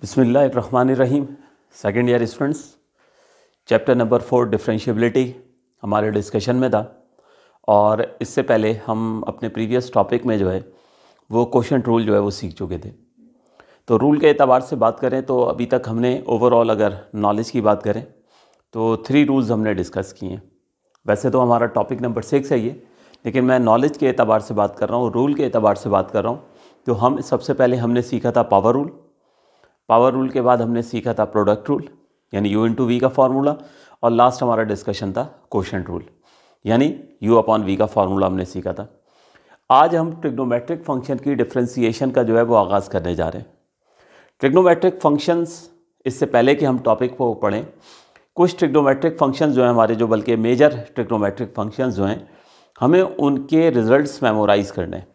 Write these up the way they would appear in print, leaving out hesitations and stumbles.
बिस्मिल्लाहिर्रहमानिर्रहीम। Second year students, chapter number 4 differentiability हमारे discussion में था। और इससे पहले हम अपने प्रीवियस टॉपिक में जो है वो क्वोशंट रूल जो है वो सीख चुके थे। तो रूल के एतबार से बात करें तो अभी तक हमने ओवरऑल अगर नॉलेज की बात करें तो 3 रूल्स हमने डिस्कस किए हैं। वैसे तो हमारा टॉपिक नंबर 6 है ये, लेकिन मैं नॉलेज के एतबार से बात कर रहा हूँ, रूल के एतबार से बात कर रहा हूँ। तो हम सबसे पहले हमने सीखा था पावर रूल। पावर रूल के बाद हमने सीखा था प्रोडक्ट रूल यानी U इंटू वी का फार्मूला, और लास्ट हमारा डिस्कशन था क्वोशंट रूल यानी U अपॉन वी का फार्मूला हमने सीखा था। आज हम ट्रिग्नोमेट्रिक फंक्शन की डिफ्रेंसिएशन का जो है वो आगाज़ करने जा रहे हैं। ट्रिग्नोमेट्रिक फंक्शंस, इससे पहले कि हम टॉपिक को पढ़ें, कुछ ट्रिग्नोमेट्रिक फंक्शंस जो हैं हमारे, जो बल्कि मेजर ट्रिग्नोमेट्रिक फंक्शंस जो हैं, हमें उनके रिजल्ट्स मेमोराइज़ करने हैं।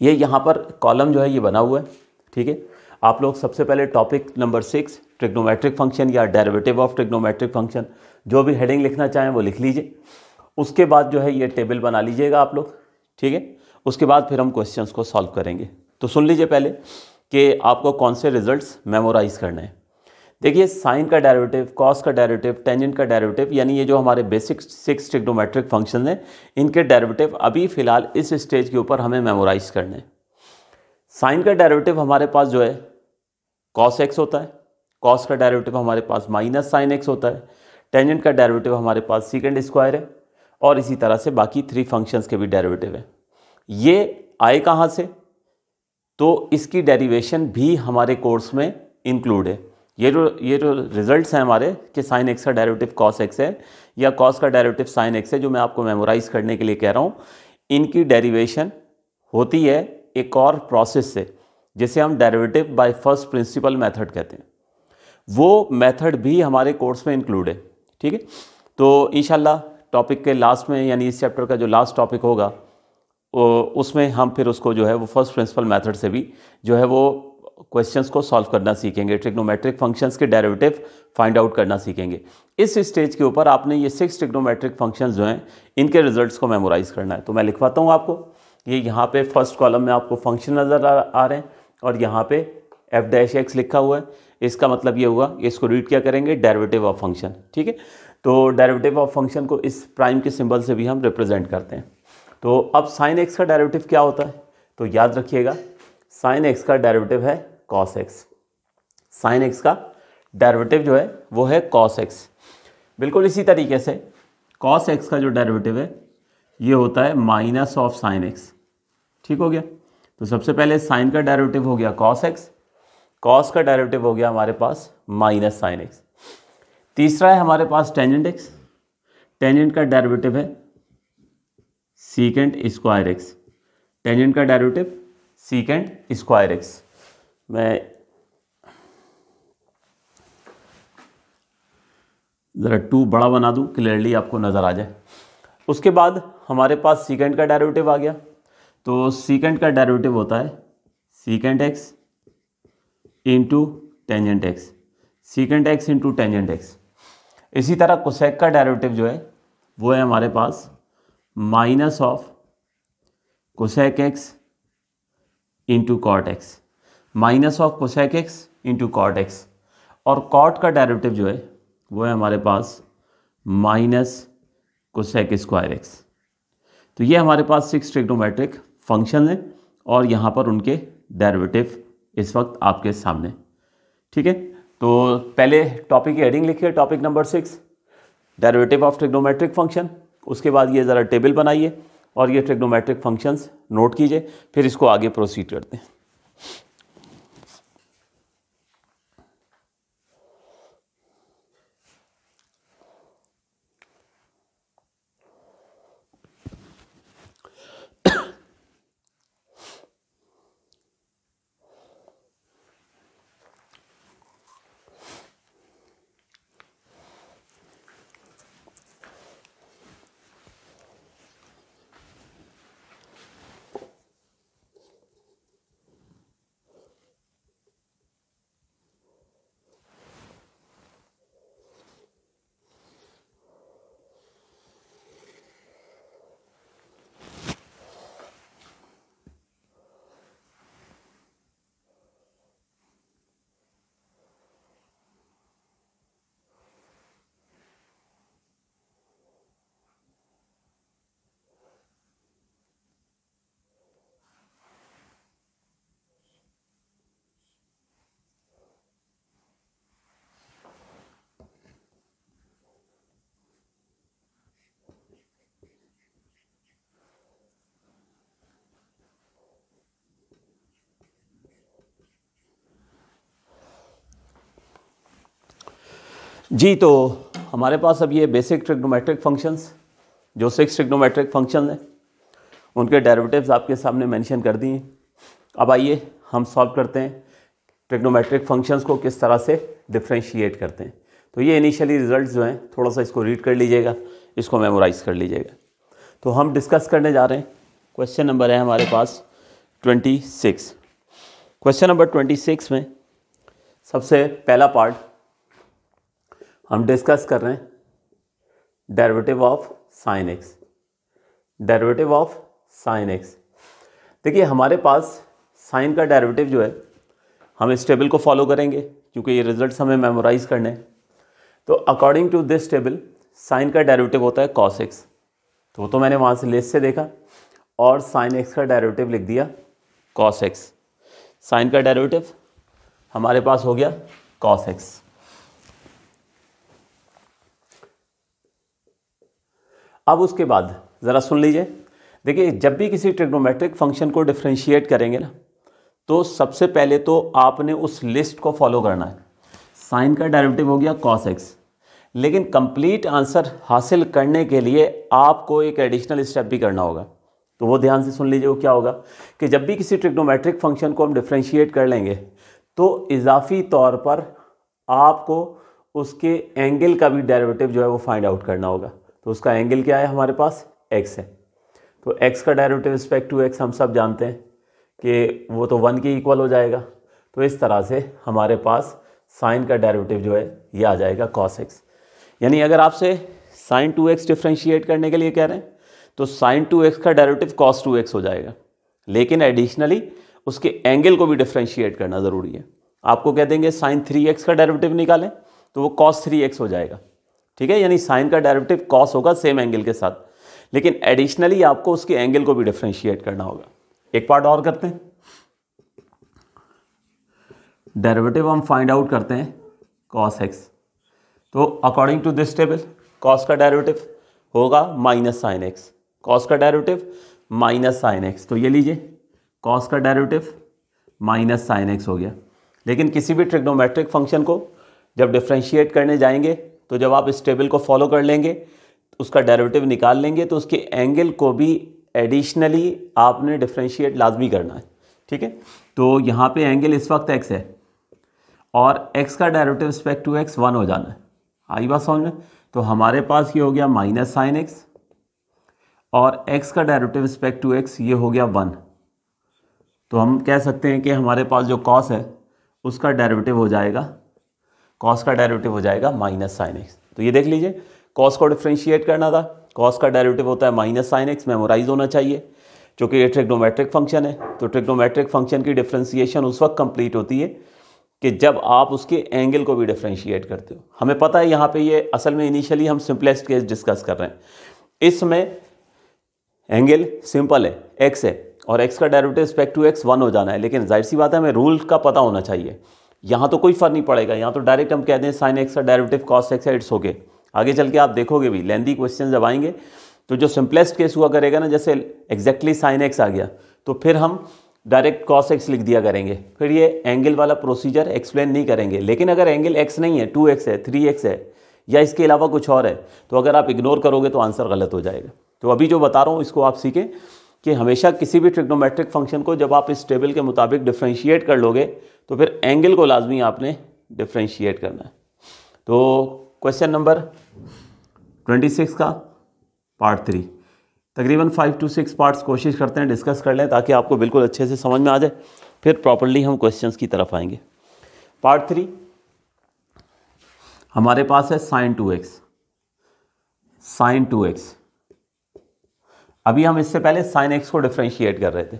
ये यहाँ पर कॉलम जो है ये बना हुआ है, ठीक है। आप लोग सबसे पहले टॉपिक नंबर 6 ट्रिग्नोमेट्रिक फंक्शन या डेरिवेटिव ऑफ ट्रिग्नोमेट्रिक फंक्शन, जो भी हेडिंग लिखना चाहें वो लिख लीजिए। उसके बाद जो है ये टेबल बना लीजिएगा आप लोग, ठीक है। उसके बाद फिर हम क्वेश्चंस को सॉल्व करेंगे। तो सुन लीजिए पहले कि आपको कौन से रिजल्ट्स मेमोराइज करने हैं। देखिए, साइन का डेरिवेटिव, कॉस का डेरिवेटिव, टेंजेंट का डेरिवेटिव, यानी ये जो हमारे बेसिक 6 ट्रिग्नोमेट्रिक फंक्शन हैं, इनके डेरिवेटिव अभी फ़िलहाल इस स्टेज के ऊपर हमें मेमोराइज करने हैं। साइन का डेरिवेटिव हमारे पास जो है कॉस एक्स होता है, कॉस का डेरिवेटिव हमारे पास माइनस साइन एक्स होता है, टेंजेंट का डेरिवेटिव हमारे पास सीकेंड स्क्वायर है, और इसी तरह से बाकी 3 फंक्शंस के भी डेरिवेटिव है। ये आए कहाँ से? तो इसकी डेरिवेशन भी हमारे कोर्स में इंक्लूड है। ये जो रिजल्ट्स हैं हमारे कि साइन एक्स का डेरिवेटिव कॉस एक्स है या कॉस का डेरिवेटिव साइन एक्स है, जो मैं आपको मेमोराइज करने के लिए कह रहा हूँ, इनकी डेरिवेशन होती है एक और प्रोसेस से, जिसे हम derivative by first principle method कहते हैं। वो मेथड भी हमारे कोर्स में इंक्लूड है, ठीक है। तो इंशाल्लाह टॉपिक के लास्ट में, यानी इस चैप्टर का जो लास्ट टॉपिक होगा, उसमें हम फिर उसको जो है वो फर्स्ट प्रिंसिपल मेथड से भी जो है वो क्वेश्चंस को सॉल्व करना सीखेंगे, ट्रिग्नोमेट्रिक फंक्शंस के डेरिवेटिव फाइंड आउट करना सीखेंगे। इस स्टेज के ऊपर आपने ये 6 ट्रिग्नोमेट्रिक फंक्शंस जो हैं, इनके रिजल्ट्स को मेमोराइज करना है। तो मैं लिखवाता हूँ आपको। ये यहाँ पे फर्स्ट कॉलम में आपको फंक्शन नज़र आ रहे हैं, और यहाँ पे एफ डैश एक्स लिखा हुआ है। इसका मतलब ये हुआ, इसको रीड क्या करेंगे, डेरिवेटिव ऑफ फंक्शन, ठीक है। तो डेरिवेटिव ऑफ फंक्शन को इस प्राइम के सिंबल से भी हम रिप्रेजेंट करते हैं। तो अब साइन एक्स का डेरिवेटिव क्या होता है, तो याद रखिएगा, साइन एक्स का डेरिवेटिव है कॉस एक्स। साइन एक्स का डेरिवेटिव जो है वो है कॉस एक्स। बिल्कुल इसी तरीके से कॉस एक्स का जो डेरिवेटिव है ये होता है माइनस ऑफ साइन एक्स, ठीक हो गया। तो सबसे पहले साइन का डेरिवेटिव हो गया कॉस एक्स, कॉस का डेरिवेटिव हो गया हमारे पास माइनस साइन एक्स। तीसरा है हमारे पास टेंजेंट एक्स, टेंजेंट का डेरिवेटिव है सीकेंट स्क्वायर एक्स, टेंजेंट का डेरिवेटिव सीकेंट स्क्वायर एक्स। मैं ज़रा 2 बड़ा बना दूं, क्लियरली आपको नज़र आ जाए। उसके बाद हमारे पास सीकेंट का डेरिवेटिव आ गया। तो सीकेंट का डेरिवेटिव होता है secant x into tangent x, secant x into tangent x. इसी तरह कोसेक का डेरिवेटिव जो है वो है हमारे पास minus of cosec X into cot X, minus of cosec X into cot X. और कॉट का डेरिवेटिव जो है वो है हमारे पास माइनस कोसेक स्क्वायर एक्स। तो ये हमारे पास 6 ट्रिग्नोमेट्रिक फंक्शन हैं, और यहाँ पर उनके डेरिवेटिव इस वक्त आपके सामने, ठीक है। तो पहले टॉपिक की हेडिंग लिखिए, topic number 6 derivative of trigonometric function. उसके बाद ये ज़रा टेबल बनाइए और ये ट्रिग्नोमेट्रिक फंक्शंस नोट कीजिए, फिर इसको आगे प्रोसीड करते हैं। जी, तो हमारे पास अब ये बेसिक ट्रिग्नोमेट्रिक फंक्शंस, जो 6 ट्रिग्नोमेट्रिक फंक्शन हैं, उनके डेरिवेटिव्स आपके सामने मेंशन कर दिए। अब आइए हम सॉल्व करते हैं ट्रिग्नोमेट्रिक फंक्शंस को किस तरह से डिफ्रेंशिएट करते हैं। तो ये इनिशियली रिजल्ट्स जो हैं, थोड़ा सा इसको रीड कर लीजिएगा, इसको मेमोराइज कर लीजिएगा। तो हम डिस्कस करने जा रहे हैं, क्वेश्चन नंबर है हमारे पास 26। क्वेश्चन नंबर 26 में सबसे पहला पार्ट हम डिस्कस कर रहे हैं derivative of sine x. Derivative of sine x, देखिए हमारे पास साइन का डेरिवेटिव जो है, हम इस टेबल को फॉलो करेंगे क्योंकि ये रिजल्ट्स हमें मेमोराइज करने हैं। तो according to this table sine का डेरिवेटिव होता है कॉस एक्स। तो मैंने वहाँ से लेस से देखा और साइन एक्स का डेरिवेटिव लिख दिया कॉस एक्स। साइन का डेरिवेटिव हमारे पास हो गया कॉस एक्स। अब उसके बाद ज़रा सुन लीजिए, देखिए जब भी किसी ट्रिग्नोमेट्रिक फंक्शन को डिफरेंशिएट करेंगे ना, तो सबसे पहले तो आपने उस लिस्ट को फॉलो करना है। साइन का डेरिवेटिव हो गया कॉस एक्स, लेकिन कंप्लीट आंसर हासिल करने के लिए आपको एक एडिशनल स्टेप भी करना होगा। तो वो ध्यान से सुन लीजिए, वो क्या होगा कि जब भी किसी ट्रिग्नोमेट्रिक फंक्शन को हम डिफरेंशिएट कर लेंगे तो इजाफी तौर पर आपको उसके एंगल का भी डेरिवेटिव जो है वो फाइंड आउट करना होगा। तो उसका एंगल क्या है, हमारे पास एक्स है। तो एक्स का डेरिवेटिव रिस्पेक्ट टू एक्स हम सब जानते हैं कि वो तो 1 के इक्वल हो जाएगा। तो इस तरह से हमारे पास साइन का डेरिवेटिव जो है ये आ जाएगा कॉस एक्स। यानी अगर आपसे साइन 2x डिफ्रेंशिएट करने के लिए कह रहे हैं तो साइन 2x का डेरिवेटिव कॉस 2x हो जाएगा, लेकिन एडिशनली उसके एंगल को भी डिफ्रेंशिएट करना ज़रूरी है। आपको कह देंगे साइन 3x का डेरिवेटिव निकालें तो वो कॉस 3x हो जाएगा, ठीक है। यानी साइन का डेरिवेटिव कॉस होगा सेम एंगल के साथ, लेकिन एडिशनली आपको उसके एंगल को भी डिफ्रेंशिएट करना होगा। एक पार्ट और करते हैं, डेरिवेटिव हम फाइंड आउट करते हैं कॉस एक्स। तो according to this table cos का डेरिवेटिव होगा माइनस साइन एक्स। कॉस का डेरिवेटिव माइनस साइन एक्स, तो ये लीजिए कॉस का डेरिवेटिव माइनस साइन एक्स हो गया। लेकिन किसी भी ट्रिग्नोमेट्रिक फंक्शन को जब डिफ्रेंशिएट करने जाएंगे तो जब आप इस टेबल को फॉलो कर लेंगे, उसका डेरिवेटिव निकाल लेंगे, तो उसके एंगल को भी एडिशनली आपने डिफ्रेंशिएट लाजमी करना है, ठीक है। तो यहाँ पे एंगल इस वक्त x है और x का डेरिवेटिव रिस्पेक्ट टू x 1 हो जाना है। आई बात समझ में? तो हमारे पास ये हो गया माइनस साइन एक्स और x का डेरिवेटिव रिस्पेक्ट टू x ये हो गया 1। तो हम कह सकते हैं कि हमारे पास जो cos है उसका डेरिवेटिव हो जाएगा, cos का डेरिवेटिव हो जाएगा माइनस साइन एक्स। तो ये देख लीजिए, cos को डिफ्रेंशिएट करना था, cos का डेरिवेटिव होता है माइनस साइन एक्स, मेमोराइज होना चाहिए क्योंकि ये ट्रिग्नोमेट्रिक फंक्शन है। तो ट्रिग्नोमेट्रिक फंक्शन की डिफ्रेंशिएशन उस वक्त कंप्लीट होती है कि जब आप उसके एंगल को भी डिफ्रेंशिएट करते हो। हमें पता है यहाँ पे ये असल में इनिशियली हम सिंपलेस्ट केस डिस्कस कर रहे हैं। इसमें एंगल सिंपल है, एक्स है और एक्स का डेरिवेटिव रिस्पेक्ट टू एक्स 1 हो जाना है, लेकिन जाहिर सी बात है हमें रूल का पता होना चाहिए। यहाँ तो कोई फर्क नहीं पड़ेगा, यहाँ तो डायरेक्ट हम कह दें साइन एक्स का डेरिवेटिव कॉस एक्स है, इट्स ओके। आगे चल के आप देखोगे भी लेंदी क्वेश्चन जब आएंगे तो जो सिंपलेस्ट केस हुआ करेगा ना, जैसे एग्जैक्टली साइन एक्स आ गया तो फिर हम डायरेक्ट कॉस एक्स लिख दिया करेंगे, फिर ये एंगल वाला प्रोसीजर एक्सप्लेन नहीं करेंगे। लेकिन अगर एंगल एक्स नहीं है, 2x है, 3x है या इसके अलावा कुछ और है, तो अगर आप इग्नोर करोगे तो आंसर गलत हो जाएगा। तो अभी जो बता रहा हूँ इसको आप सीखें कि हमेशा किसी भी ट्रिग्नोमेट्रिक फंक्शन को जब आप इस टेबल के मुताबिक डिफ्रेंशिएट कर लोगे तो फिर एंगल को लाजमी आपने डिफ्रेंशिएट करना है। तो क्वेश्चन नंबर 26 का पार्ट 3, तकरीबन 5 to 6 पार्ट्स कोशिश करते हैं डिस्कस कर लें ताकि आपको बिल्कुल अच्छे से समझ में आ जाए, फिर प्रॉपर्ली हम क्वेश्चंस की तरफ आएंगे। पार्ट 3 हमारे पास है साइन 2x। साइन 2x, अभी हम इससे पहले साइन x को डिफ्रेंशिएट कर रहे थे,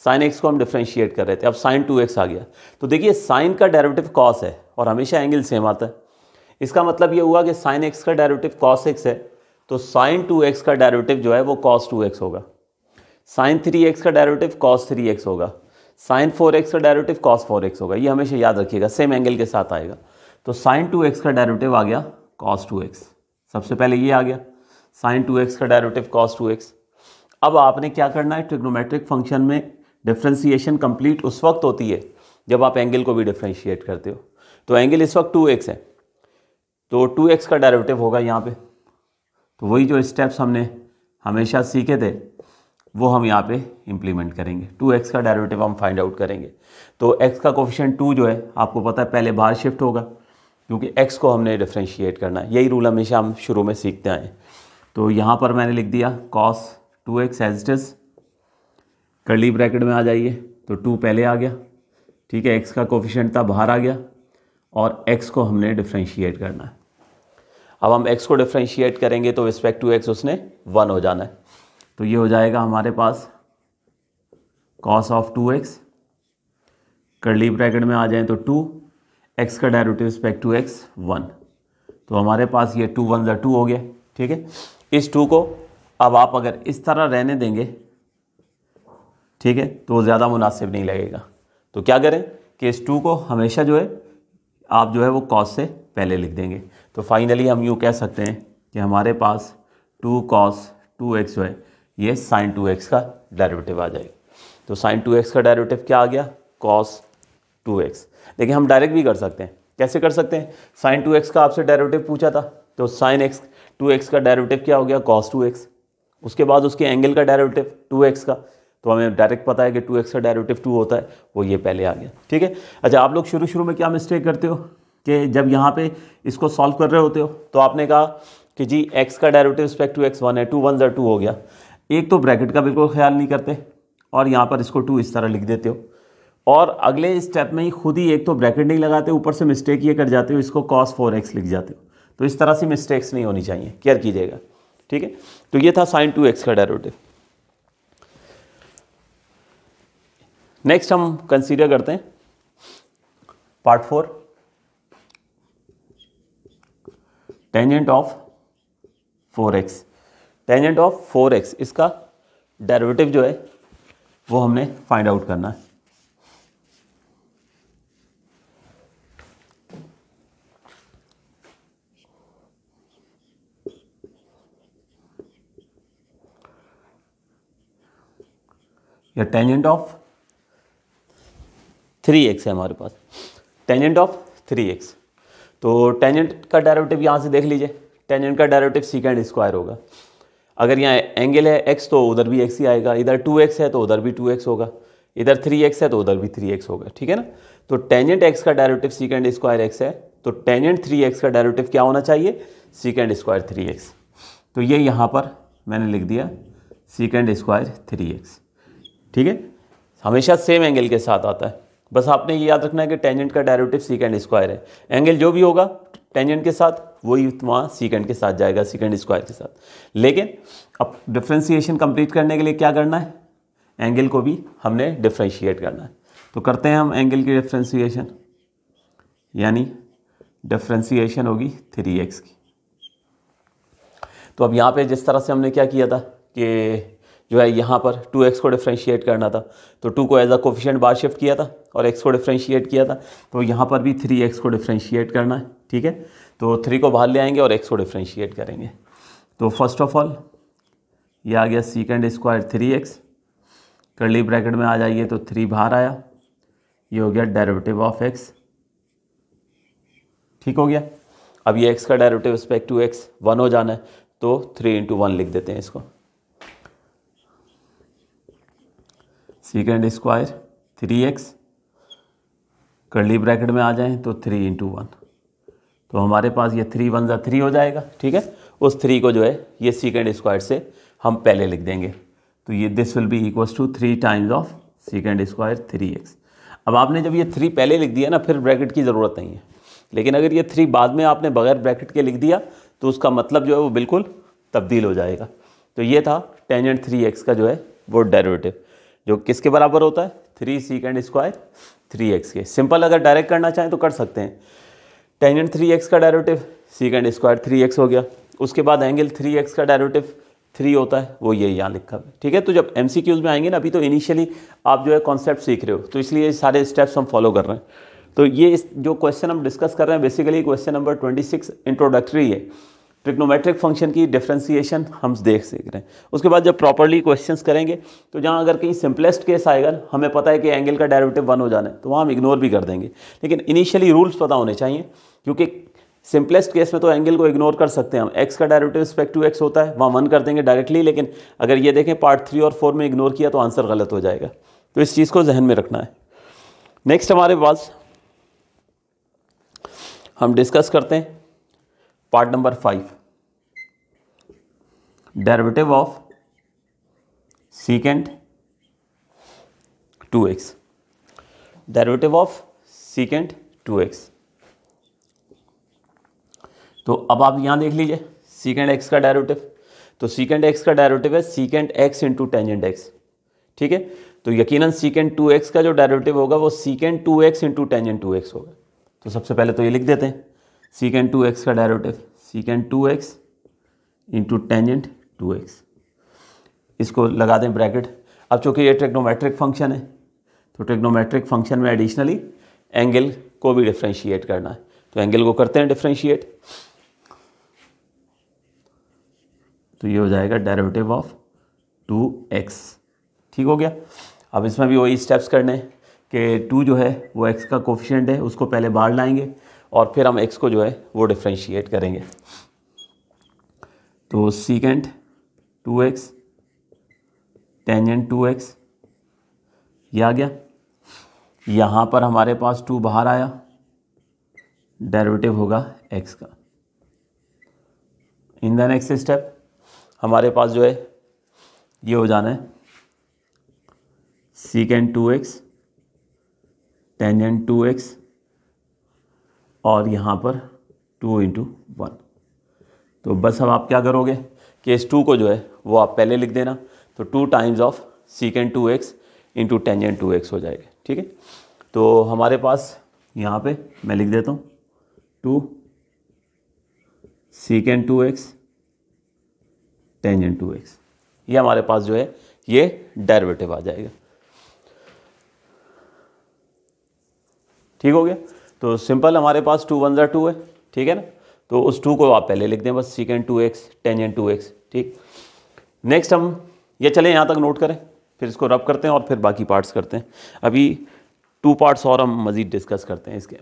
साइन x को हम डिफ्रेंशिएट कर रहे थे, अब साइन 2x आ गया। तो देखिए साइन का डेरिवेटिव कॉस है और हमेशा एंगल सेम आता है। इसका मतलब ये हुआ कि साइन x का डेरिवेटिव कॉस x है तो साइन 2x का डेरिवेटिव जो है वो cos 2x होगा। साइन 3x का डेरिवेटिव cos 3x होगा। साइन 4x का डेरिवेटिव cos 4x होगा। ये हमेशा याद रखिएगा, सेम एंगल के साथ आएगा। तो साइन 2x का डेरिवेटिव आ गया cos 2x, सबसे पहले ये आ गया साइन 2x का डेरिवेटिव cos 2x। अब आपने क्या करना है, ट्रिग्नोमेट्रिक फंक्शन में डिफ्रेंशिएशन कंप्लीट उस वक्त होती है जब आप एंगल को भी डिफ्रेंशिएट करते हो। तो एंगल इस वक्त 2x है, तो 2x का डेरिवेटिव होगा यहाँ पे। तो वही जो स्टेप्स हमने हमेशा सीखे थे वो हम यहाँ पे इम्प्लीमेंट करेंगे। 2x का डेरिवेटिव हम फाइंड आउट करेंगे। तो x का कोफिशिएंट 2 जो है आपको पता है पहले बाहर शिफ्ट होगा, क्योंकि x को हमने डिफ्रेंशिएट करना है। यही रूल हमेशा हम शुरू में सीखते आए। तो यहाँ पर मैंने लिख दिया cos 2x as it is, curly bracket में आ जाइए तो 2 पहले आ गया, ठीक है, x का कोफिशिएंट था बाहर आ गया, और x को हमने डिफ्रेंशिएट करना है। अब हम x को डिफ्रेंशिएट करेंगे तो रिस्पेक्ट टू x उसने 1 हो जाना है। तो ये हो जाएगा हमारे पास cos of 2x, curly bracket में आ जाए तो 2, x का डेरिवेटिव रिस्पेक्ट टू x 1। तो हमारे पास ये 2 1 2 हो गया, ठीक है। इस 2 को अब आप अगर इस तरह रहने देंगे, ठीक है, तो ज़्यादा मुनासिब नहीं लगेगा। तो क्या करें कि इस 2 को हमेशा जो है आप जो है वो cos से पहले लिख देंगे। तो फाइनली हम यूँ कह सकते हैं कि हमारे पास 2 cos 2x जो है ये sin 2x का डेरिवेटिव आ जाएगा। तो sin 2x का डेरिवेटिव क्या आ गया, cos 2x। देखिए हम डायरेक्ट भी कर सकते हैं। कैसे कर सकते हैं, sin 2x का आपसे डेरिवेटिव पूछा था, तो sin 2x का डेरिवेटिव क्या हो गया, cos 2x। उसके बाद उसके एंगल का डेरिवेटिव 2x का, तो हमें डायरेक्ट पता है कि 2x का डेरिवेटिव 2 होता है, वो ये पहले आ गया, ठीक है। अच्छा, आप लोग शुरू में क्या मिस्टेक करते हो कि जब यहाँ पे इसको सॉल्व कर रहे होते हो तो आपने कहा कि जी x का डेरिवेटिव रिस्पेक्ट टू x 1 है, 2 1 2 हो गया। एक तो ब्रैकेट का बिल्कुल ख्याल नहीं करते और यहाँ पर इसको 2 इस तरह लिख देते हो, और अगले स्टेप में ही खुद ही एक तो ब्रैकेट नहीं लगाते, ऊपर से मिस्टेक ये कर जाते हो, इसको cos 4x लिख जाते हो। तो इस तरह से मिस्टेक्स नहीं होनी चाहिए, केयर कीजिएगा, ठीक है। तो ये था sin 2x का डेरिवेटिव। नेक्स्ट हम कंसीडर करते हैं part 4, tangent of 4x। Tangent of 4x, इसका डेरिवेटिव जो है वो हमने फाइंड आउट करना है। या टेंजेंट ऑफ 3x है हमारे पास, टेंजेंट ऑफ 3x। तो टेंजेंट का डेरिवेटिव यहाँ से देख लीजिए, टेंजेंट का डेरिवेटिव सीकेंड स्क्वायर होगा। अगर यहाँ एंगल है x तो उधर भी x ही आएगा, इधर 2x है तो उधर भी 2x होगा, इधर 3x है तो उधर भी 3x होगा, ठीक है ना। तो टेंजेंट x का डेरिवेटिव सीकेंड स्क्वायर x है, तो टेंजेंट 3x का डेरिवेटिव क्या होना चाहिए, सीकेंड स्क्वायर 3x। तो ये यहाँ पर मैंने लिख दिया सीकेंड स्क्वायर 3x, ठीक है। हमेशा सेम एंगल के साथ आता है, बस आपने ये याद रखना है कि टेंजेंट का डेरिवेटिव सीकेंड स्क्वायर है। एंगल जो भी होगा टेंजेंट के साथ वही वहाँ सीकेंड के साथ जाएगा, सीकेंड स्क्वायर के साथ। लेकिन अब डिफ्रेंशिएशन कंप्लीट करने के लिए क्या करना है, एंगल को भी हमने डिफ्रेंशिएट करना है। तो करते हैं हम एंगल की डिफ्रेंशिएशन, यानी डिफ्रेंशिएशन होगी 3x की। तो अब यहाँ पे जिस तरह से हमने क्या किया था कि जो है यहाँ पर 2x को डिफ्रेंशिएट करना था, तो 2 को एज अ कोफिशिएंट बाहर शिफ्ट किया था और x को डिफ्रेंशिएट किया था। तो यहाँ पर भी 3x को डिफ्रेंशिएट करना है, ठीक है। तो 3 को बाहर ले आएंगे और x को डिफ्रेंशिएट करेंगे। तो फर्स्ट ऑफ ऑल ये आ गया सीकेंड स्क्वायर 3x, कर्ली ब्रैकेट में आ जाइए तो 3 बाहर आया, ये हो गया डेरिवेटिव ऑफ x, ठीक हो गया। अब ये x का डेरिवेटिव रिस्पेक्ट टू x 1 हो जाना है, तो 3 × 1 लिख देते हैं इसको, सीकेंड स्क्वायर 3x, कर्ली ब्रैकेट में आ जाएं तो 3 × 1। तो हमारे पास ये 3 1 3 हो जाएगा, ठीक है। उस 3 को जो है ये सीकेंड स्क्वायर से हम पहले लिख देंगे। तो ये this will be equals to 3 times of second square 3x। अब आपने जब ये 3 पहले लिख दिया ना, फिर ब्रैकेट की ज़रूरत नहीं है। लेकिन अगर ये 3 बाद में आपने बगैर ब्रैकेट के लिख दिया तो उसका मतलब जो है वो बिल्कुल तब्दील हो जाएगा। तो ये था टेंजेंट 3x का जो है वो डेरिवेटिव, जो किसके बराबर होता है, 3 सीकेंड स्क्वायर 3x के। सिंपल अगर डायरेक्ट करना चाहें तो कर सकते हैं। टेंजेंट 3x का डेरिवेटिव सीकेंड स्क्वायर 3x हो गया, उसके बाद एंगल 3x का डेरिवेटिव 3 होता है, वो ये यहाँ लिखा है, ठीक है। तो जब MCQs में आएंगे ना, अभी तो इनिशियली आप जो है कॉन्सेप्ट सीख रहे हो, तो इसलिए ये सारे स्टेप्स हम फॉलो कर रहे हैं। तो ये जो क्वेश्चन हम डिस्कस कर रहे हैं बेसिकली क्वेश्चन नंबर 26 इंट्रोडक्टरी है, ट्रिग्नोमेट्रिक फंक्शन की डिफरेंशिएशन हम सीख रहे हैं। उसके बाद जब प्रॉपर्ली क्वेश्चंस करेंगे तो जहाँ अगर कहीं सिंपलेस्ट केस आएगा, हमें पता है कि एंगल का डेरिवेटिव 1 हो जाना है, तो वहाँ हम इग्नोर भी कर देंगे। लेकिन इनिशियली रूल्स पता होने चाहिए, क्योंकि सिंपलेस्ट केस में तो एंगल को इग्नोर कर सकते हैं हम, एक्स का डेरिवेटिव रिस्पेक्ट टू एक्स होता है, वहाँ 1 कर देंगे डायरेक्टली, लेकिन अगर ये देखें पार्ट 3 और 4 में इग्नोर किया तो आंसर गलत हो जाएगा। तो इस चीज़ को जहन में रखना है। नेक्स्ट हमारे पास हम डिस्कस करते हैं part number 5, derivative of secant 2x, derivative of secant 2x। तो अब आप यहाँ देख लीजिए सीकेंट एक्स का डेरिवेटिव, तो सीकेंट एक्स का डेरिवेटिव है secant x into tangent x, ठीक है। तो यकीनन सीकेंट 2x का जो डेरिवेटिव होगा वो secant 2x into tangent 2x होगा। तो सबसे पहले तो ये लिख देते हैं, सीकेंट 2x का derivative secant 2x into tangent 2x, इसको लगा दें ब्रैकेट। अब चूँकि ये ट्रिग्नोमेट्रिक फंक्शन है तो ट्रिग्नोमेट्रिक फंक्शन में एडिशनली एंगल को भी डिफ्रेंशिएट करना है, तो एंगल को करते हैं डिफ्रेंशिएट। तो ये हो जाएगा डेरिवेटिव ऑफ 2x, ठीक हो गया। अब इसमें भी वही स्टेप्स करने हैं कि 2 जो है वो x का कोफिशिएंट है, उसको पहले बाहर लाएंगे और फिर हम x को जो है वो डिफ्रेंशिएट करेंगे। तो सीकेंट 2x टेंजेंट 2x ये आ गया, यहाँ पर हमारे पास 2 बाहर आया, डेरिवेटिव होगा x का। इन द नेक्स्ट स्टेप हमारे पास जो है ये हो जाना है सीकेंट 2x टेंजेंट 2x और यहाँ पर 2 इंटू 1। तो बस अब आप क्या करोगे कि इस 2 को जो है वो आप पहले लिख देना, तो 2 times of secant 2x into tangent 2x हो जाएगा, ठीक है। तो हमारे पास यहाँ पे मैं लिख देता हूँ 2 सीकेंट 2x टेंजेंट 2x, ये हमारे पास जो है ये डेरिवेटिव आ जाएगा, ठीक हो गया। तो सिंपल हमारे पास 2 1 2 है, ठीक है ना। तो उस 2 को आप पहले लिख दें बस सीकेंट 2x टेंजेंट 2x, ठीक। नेक्स्ट हम ये चले यहाँ तक नोट करें, फिर इसको रब करते हैं और फिर बाकी पार्ट्स करते हैं। अभी 2 पार्ट्स और हम मज़ीद डिस्कस करते हैं इसके।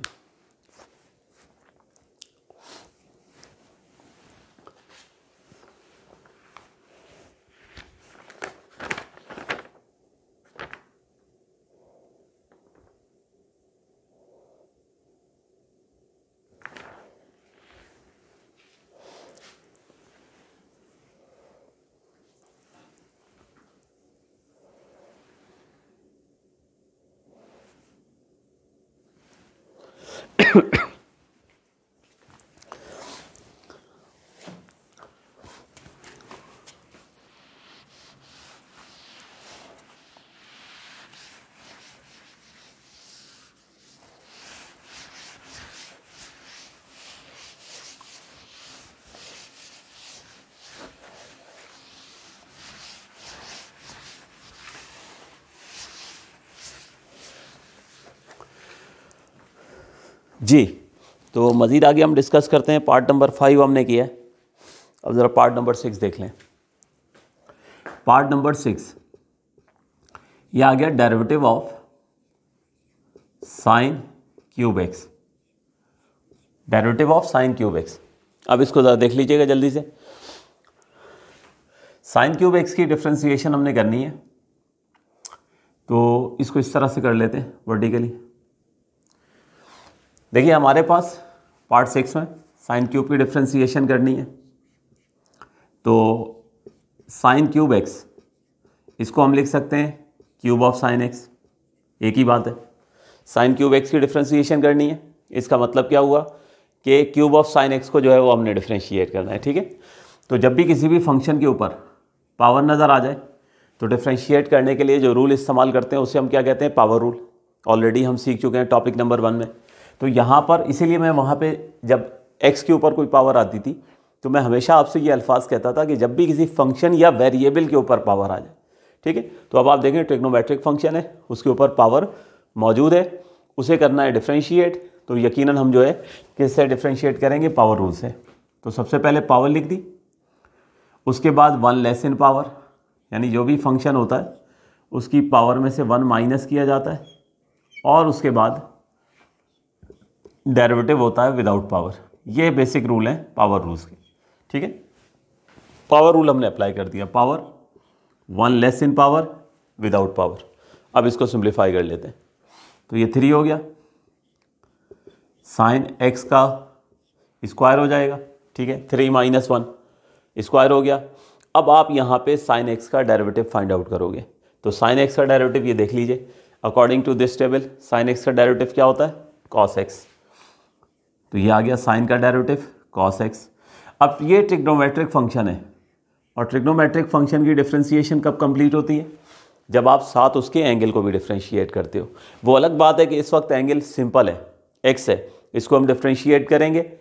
जी, तो मज़ीद आगे हम डिस्कस करते हैं। पार्ट नंबर 5 हमने किया है, अब ज़रा पार्ट नंबर 6 देख लें। पार्ट नंबर 6 ये आ गया derivative of sine cube x, derivative of sine cube x. अब इसको ज़रा देख लीजिएगा जल्दी से। साइन क्यूब एक्स की डिफ्रेंसिएशन हमने करनी है, तो इसको इस तरह से कर लेते हैं वर्टिकली। देखिए हमारे पास पार्ट 6 में साइन क्यूब की डिफ्रेंसिएशन करनी है, तो साइन क्यूब एक्स इसको हम लिख सकते हैं क्यूब ऑफ साइन एक्स, एक ही बात है। साइन क्यूब एक्स की डिफ्रेंसिएशन करनी है, इसका मतलब क्या हुआ कि क्यूब ऑफ साइन एक्स को जो है वो हमने डिफ्रेंशिएट करना है, ठीक है। तो जब भी किसी भी फंक्शन के ऊपर पावर नज़र आ जाए तो डिफ्रेंशिएट करने के लिए जो रूल इस्तेमाल करते हैं उसे हम क्या कहते हैं, पावर रूल। ऑलरेडी हम सीख चुके हैं टॉपिक नंबर 1 में। तो यहाँ पर इसीलिए मैं वहाँ पे जब x के ऊपर कोई पावर आती थी तो मैं हमेशा आपसे ये अल्फाज कहता था कि जब भी किसी फंक्शन या वेरिएबल के ऊपर पावर आ जाए, ठीक है। तो अब आप देखें ट्रिग्नोमेट्रिक फंक्शन है, उसके ऊपर पावर मौजूद है, उसे करना है डिफ्रेंशिएट। तो यकीनन हम जो है किससे डिफ्रेंशिएट करेंगे, पावर रूल से। तो सबसे पहले पावर लिख दी, उसके बाद 1 लेस इन पावर, यानी जो भी फंक्शन होता है उसकी पावर में से 1 माइनस किया जाता है, और उसके बाद डेरिवेटिव होता है विदाउट पावर, ये बेसिक रूल हैं पावर रूल्स के, ठीक है। पावर रूल हमने अप्लाई कर दिया, power 1 less in power without power. अब इसको सिंप्लीफाई कर लेते हैं, तो ये 3 हो गया, साइन एक्स का स्क्वायर हो जाएगा, ठीक है, 3 - 1 स्क्वायर हो गया। अब आप यहाँ पे साइन एक्स का डेरिवेटिव फाइंड आउट करोगे, तो साइन एक्स का डेरिवेटिव ये देख लीजिए, according to this table sine x का डेरिवेटिव क्या होता है, कॉस एक्स। तो ये आ गया साइन का डेरिवेटिव कॉस एक्स। अब ये ट्रिग्नोमेट्रिक फंक्शन है, और ट्रिग्नोमेट्रिक फंक्शन की डिफ्रेंशिएशन कब कंप्लीट होती है, जब आप साथ उसके एंगल को भी डिफ्रेंशिएट करते हो। वो अलग बात है कि इस वक्त एंगल सिंपल है, एक्स है, इसको हम डिफ्रेंशिएट करेंगे,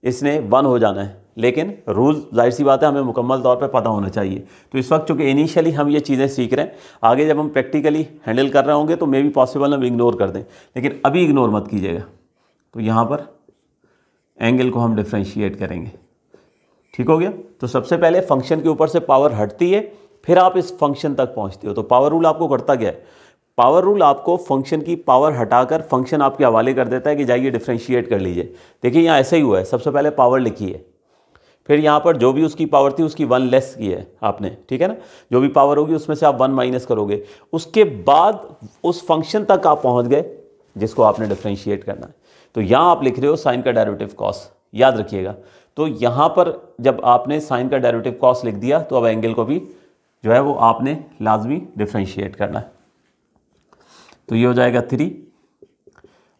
इसने 1 हो जाना है, लेकिन रूल जाहिर सी बात है हमें मुकम्मल तौर पे पता होना चाहिए। तो इस वक्त चूँकि इनिशियली हम ये चीज़ें सीख रहे हैं, आगे जब हम प्रैक्टिकली हैंडल कर रहे होंगे तो मे भी पॉसिबल हम इग्नोर कर दें, लेकिन अभी इग्नोर मत कीजिएगा। तो यहाँ पर एंगल को हम डिफ्रेंशिएट करेंगे, ठीक हो गया। तो सबसे पहले फंक्शन के ऊपर से पावर हटती है, फिर आप इस फंक्शन तक पहुँचते हो। तो पावर रूल आपको करता क्या है, पावर रूल आपको फंक्शन की पावर हटाकर फंक्शन आपके हवाले कर देता है कि जाइए डिफ्रेंशिएट कर लीजिए। देखिए यहाँ ऐसा ही हुआ है, सबसे पहले पावर लिखी है, फिर यहाँ पर जो भी उसकी पावर थी उसकी 1 लेस की है आपने, ठीक है ना, जो भी पावर होगी उसमें से आप 1 माइनस करोगे, उसके बाद उस फंक्शन तक आप पहुँच गए जिसको आपने डिफ्रेंशिएट करना है। तो यहाँ आप लिख रहे हो साइन का डेरिवेटिव कॉस, याद रखिएगा। तो यहाँ पर जब आपने साइन का डेरिवेटिव कॉस लिख दिया, तो अब एंगल को भी जो है वो आपने लाजमी डिफ्रेंशिएट करना है। तो ये हो जाएगा 3।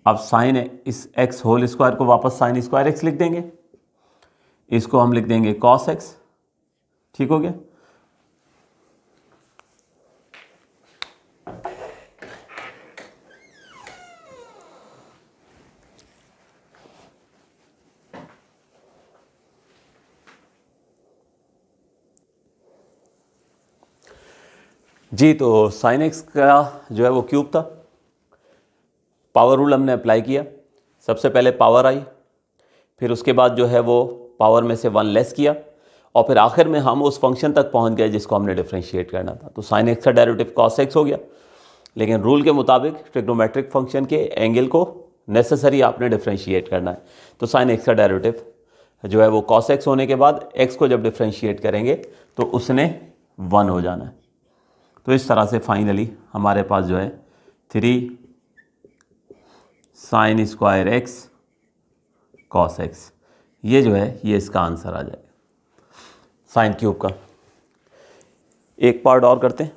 अब साइन इस एक्स होल स्क्वायर को वापस साइन स्क्वायर एक्स लिख देंगे, इसको हम लिख देंगे कॉस एक्स, ठीक हो गया। जी, तो साइन एक्स का जो है वो क्यूब था, पावर रूल हमने अप्लाई किया, सबसे पहले पावर आई, फिर उसके बाद जो है वो पावर में से 1 लेस किया, और फिर आखिर में हम उस फंक्शन तक पहुंच गए जिसको हमने डिफ्रेंशिएट करना था। तो साइन एक्स का डेरिवेटिव कॉस एक्स हो गया, लेकिन रूल के मुताबिक ट्रिग्नोमेट्रिक फंक्शन के एंगल को नेसेसरी आपने डिफ्रेंशिएट करना है। तो साइन एक्स का डेरिवेटिव जो है वो कॉस एक्स होने के बाद एक्स को जब डिफ्रेंशिएट करेंगे तो उसने 1 हो जाना है। तो इस तरह से फाइनली हमारे पास जो है 3 sine square x cos x, ये जो है ये इसका आंसर आ जाएगा साइन क्यूब का। एक पार्ट और करते हैं,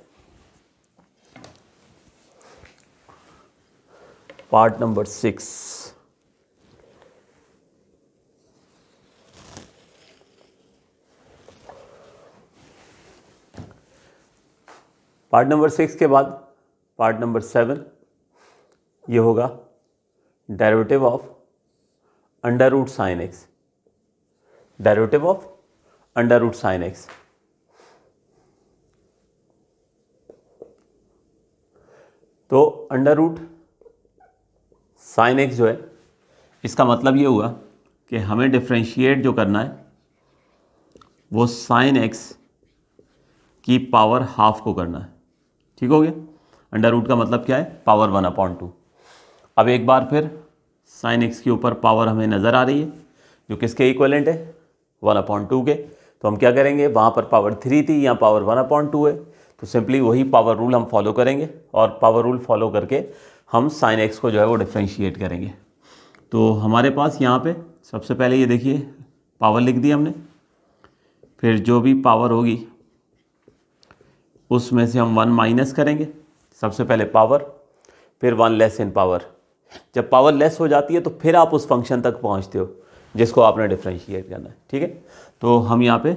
पार्ट नंबर 6। पार्ट नंबर 6 के बाद पार्ट नंबर 7 ये होगा derivative of under root sine x, derivative of under root sine x. तो अंडर रूट साइन एक्स जो है, इसका मतलब ये हुआ कि हमें डिफ्रेंशिएट जो करना है वो साइन एक्स की पावर हाफ को करना है, ठीक हो गया। अंडर रूट का मतलब क्या है, पावर 1/2। अब एक बार फिर साइन एक्स के ऊपर पावर हमें नज़र आ रही है जो किसके इक्वलेंट है, 1/2 के। तो हम क्या करेंगे, वहाँ पर पावर 3 थी, यहाँ पावर 1/2 है, तो सिंपली वही पावर रूल हम फॉलो करेंगे, और पावर रूल फॉलो करके हम साइन एक्स को जो है वो डिफ्रेंशिएट करेंगे। तो हमारे पास यहाँ पे सबसे पहले ये देखिए पावर लिख दी हमने, फिर जो भी पावर होगी उसमें से हम 1 माइनस करेंगे, सबसे पहले पावर, फिर 1 लेस इन पावर। जब पावर लेस हो जाती है तो फिर आप उस फंक्शन तक पहुंचते हो जिसको आपने डिफ्रेंशिएट करना है, ठीक है। तो हम यहाँ पे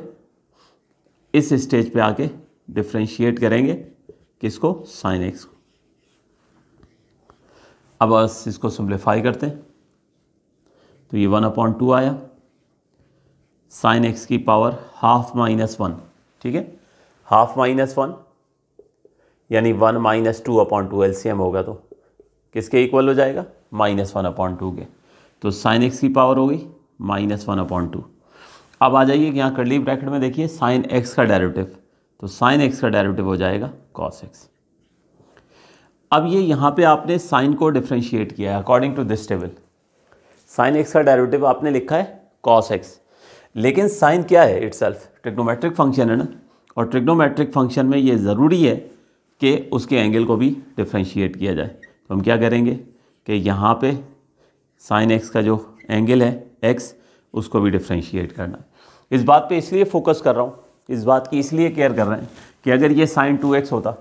इस स्टेज पे आके डिफ्रेंशिएट करेंगे किसको, साइन एक्स को। अब बस इसको सिंप्लीफाई करते हैं, तो ये 1/2 आया, साइन एक्स की पावर हाफ -1, ठीक है, हाफ -1 यानी 1 - 2/2 एलसीएम होगा तो किसके इक्वल हो जाएगा, -1/2 के। तो साइन एक्स की पावर होगी -1/2। अब आ जाइए कि यहाँ कर्ली ब्रैकेट में देखिए साइन एक्स का डेरिवेटिव, तो साइन एक्स का डेरिवेटिव हो जाएगा कॉस एक्स। अब ये यहाँ पे आपने साइन को डिफ्रेंशिएट किया है according to this table. Sine x का डेरिवेटिव आपने लिखा है कॉस एक्स। लेकिन साइन क्या है इटसेल्फ, ट्रिग्नोमेट्रिक फंक्शन है ना, और ट्रिग्नोमेट्रिक फंक्शन में ये ज़रूरी है कि उसके एंगल को भी डिफ्रेंशिएट किया जाए। तो हम क्या करेंगे कि यहाँ पे साइन एक्स का जो एंगल है एक्स, उसको भी डिफ्रेंशिएट करना। इस बात पे इसलिए फोकस कर रहा हूँ, इस बात की इसलिए केयर कर रहे हैं कि अगर ये साइन 2x होता,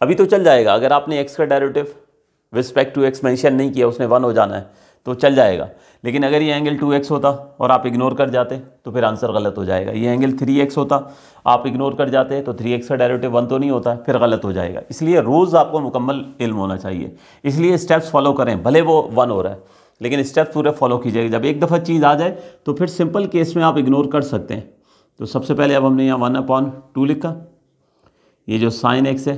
अभी तो चल जाएगा, अगर आपने x का derivative respect to x mention नहीं किया, उसने 1 हो जाना है तो चल जाएगा। लेकिन अगर ये एंगल 2x होता और आप इग्नोर कर जाते तो फिर आंसर गलत हो जाएगा। ये एंगल 3x होता, आप इग्नोर कर जाते तो 3x का डेरिवेटिव 1 तो नहीं होता, फिर गलत हो जाएगा। इसलिए रोज़ आपको मुकम्मल इल्म होना चाहिए, इसलिए स्टेप्स फॉलो करें, भले वो 1 हो रहा है लेकिन स्टेप्स पूरे फॉलो कीजिएगा। जब एक दफ़ा चीज़ आ जाए तो फिर सिंपल केस में आप इग्नोर कर सकते हैं। तो सबसे पहले अब हमने यहाँ 1/2 लिखा, ये जो साइन एक्स है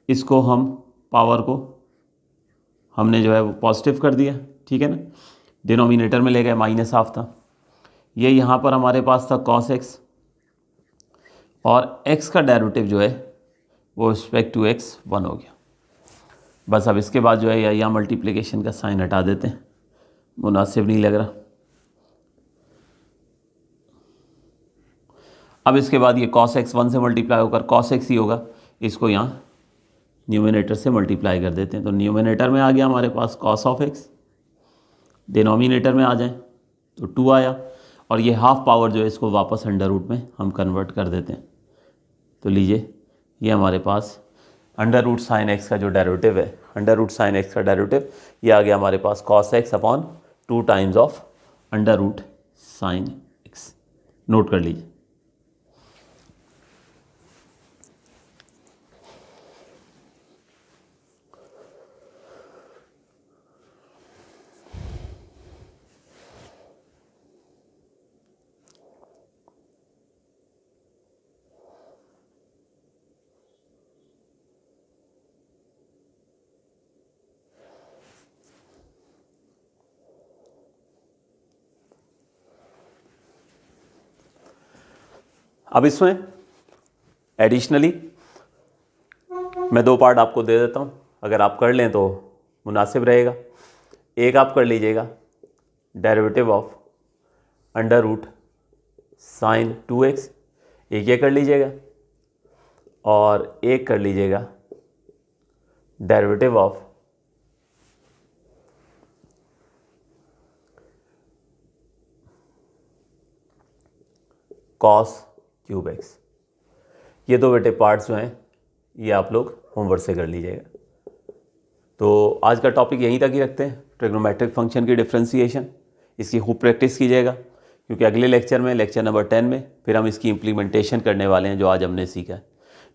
इसको हम पावर को हमने जो है वो पॉजिटिव कर दिया, ठीक है ना, डिनोमिनेटर में ले गए, -1/2 था। ये यहाँ पर हमारे पास था कॉस एक्स, और x का डेरिवेटिव जो है वो रिस्पेक्ट टू x 1 हो गया। बस अब इसके बाद जो है यहाँ मल्टीप्लिकेशन का साइन हटा देते हैं, मुनासिब नहीं लग रहा। अब इसके बाद ये cos x 1 से मल्टीप्लाई होकर cos x ही होगा, इसको यहाँ न्यूमिनेटर से मल्टीप्लाई कर देते हैं। तो न्यूमिनेटर में आ गया हमारे पास cos ऑफ x, डिनोमिनेटर में आ जाए तो 2 आया, और ये हाफ पावर जो है इसको वापस अंडर रूट में हम कन्वर्ट कर देते हैं। तो लीजिए ये हमारे पास अंडर रूट साइन एक्स का जो डेरिवेटिव है, अंडर रूट साइन एक्स का डेरिवेटिव ये आ गया हमारे पास cos x upon 2 times of under root sine x. Note कर लीजिए। अब इसमें एडिशनली मैं 2 पार्ट आपको दे देता हूँ, अगर आप कर लें तो मुनासिब रहेगा। एक आप कर लीजिएगा derivative of under root sine 2x, एक ये कर लीजिएगा, और एक कर लीजिएगा derivative of cos cube x. ये 2 बेटे पार्ट्स जो हैं ये आप लोग होमवर्क से कर लीजिएगा। तो आज का टॉपिक यहीं तक ही रखते हैं, ट्रिग्नोमेट्रिक फंक्शन की डिफ्रेंसिएशन। इसकी खूब प्रैक्टिस कीजिएगा, क्योंकि अगले लेक्चर में, लेक्चर नंबर 10 में फिर हम इसकी इम्प्लीमेंटेशन करने वाले हैं जो आज हमने सीखा है।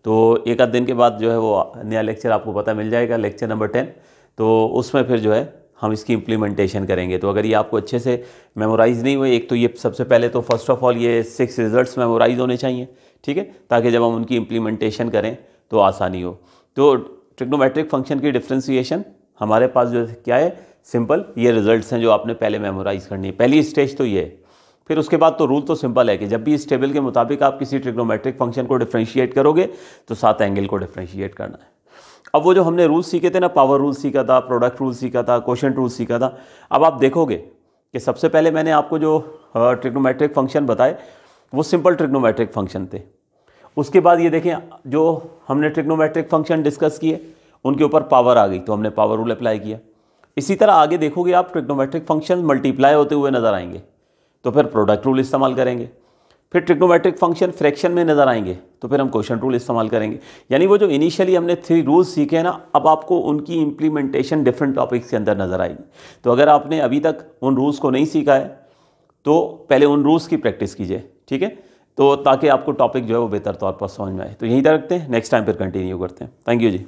तो एक आध दिन के बाद जो है वो नया लेक्चर आपको पता मिल जाएगा, लेक्चर नंबर 10। तो उसमें फिर जो है हम इसकी इम्प्लीमेंटेशन करेंगे। तो अगर ये आपको अच्छे से मेमोराइज़ नहीं हुए, एक तो ये सबसे पहले तो फर्स्ट ऑफ ऑल ये 6 रिजल्ट्स मेमोराइज़ होने चाहिए, ठीक है, ताकि जब हम उनकी इम्प्लीमेंटेशन करें तो आसानी हो। तो ट्रिग्नोमेट्रिक फंक्शन की डिफ्रेंसिएशन हमारे पास जो क्या है, सिंपल ये रिजल्ट्स हैं जो आपने पहले मेमोराइज़ करनी है। पहली स्टेज तो ये है। फिर उसके बाद तो रूल तो सिंपल है कि जब भी इस टेबल के मुताबिक आप किसी ट्रिग्नोमेट्रिक फंक्शन को डिफ्रेंशिएट करोगे तो साथ एंगल को डिफ्रेंशिएट करना है। अब वो जो हमने रूल सीखे थे ना, पावर रूल सीखा था, प्रोडक्ट रूल सीखा था, कोशेंट रूल सीखा था, अब आप देखोगे कि सबसे पहले मैंने आपको जो ट्रिग्नोमेट्रिक फंक्शन बताए वो सिंपल ट्रिग्नोमेट्रिक फंक्शन थे। उसके बाद ये देखें जो हमने ट्रिग्नोमेट्रिक फंक्शन डिस्कस किए उनके ऊपर पावर आ गई तो हमने पावर रूल अप्लाई किया। इसी तरह आगे देखोगे आप ट्रिग्नोमेट्रिक फंक्शन मल्टीप्लाई होते हुए नज़र आएंगे तो फिर प्रोडक्ट रूल इस्तेमाल करेंगे। फिर ट्रिग्नोमेट्रिक फंक्शन फ्रैक्शन में नज़र आएंगे तो फिर हम कोशेंट रूल इस्तेमाल करेंगे। यानी वो जो इनिशियली हमने 3 रूल्स सीखे ना, अब आपको उनकी इम्प्लीमेंटेशन डिफरेंट टॉपिक्स के अंदर नज़र आएगी। तो अगर आपने अभी तक उन रूल्स को नहीं सीखा है तो पहले उन रूल्स की प्रैक्टिस कीजिए, ठीक है, तो ताकि आपको टॉपिक जो है वो बेहतर तौर पर समझ में आए। तो यहीं तक रखते हैं, नेक्स्ट टाइम फिर कंटिन्यू करते हैं। Thank you ji.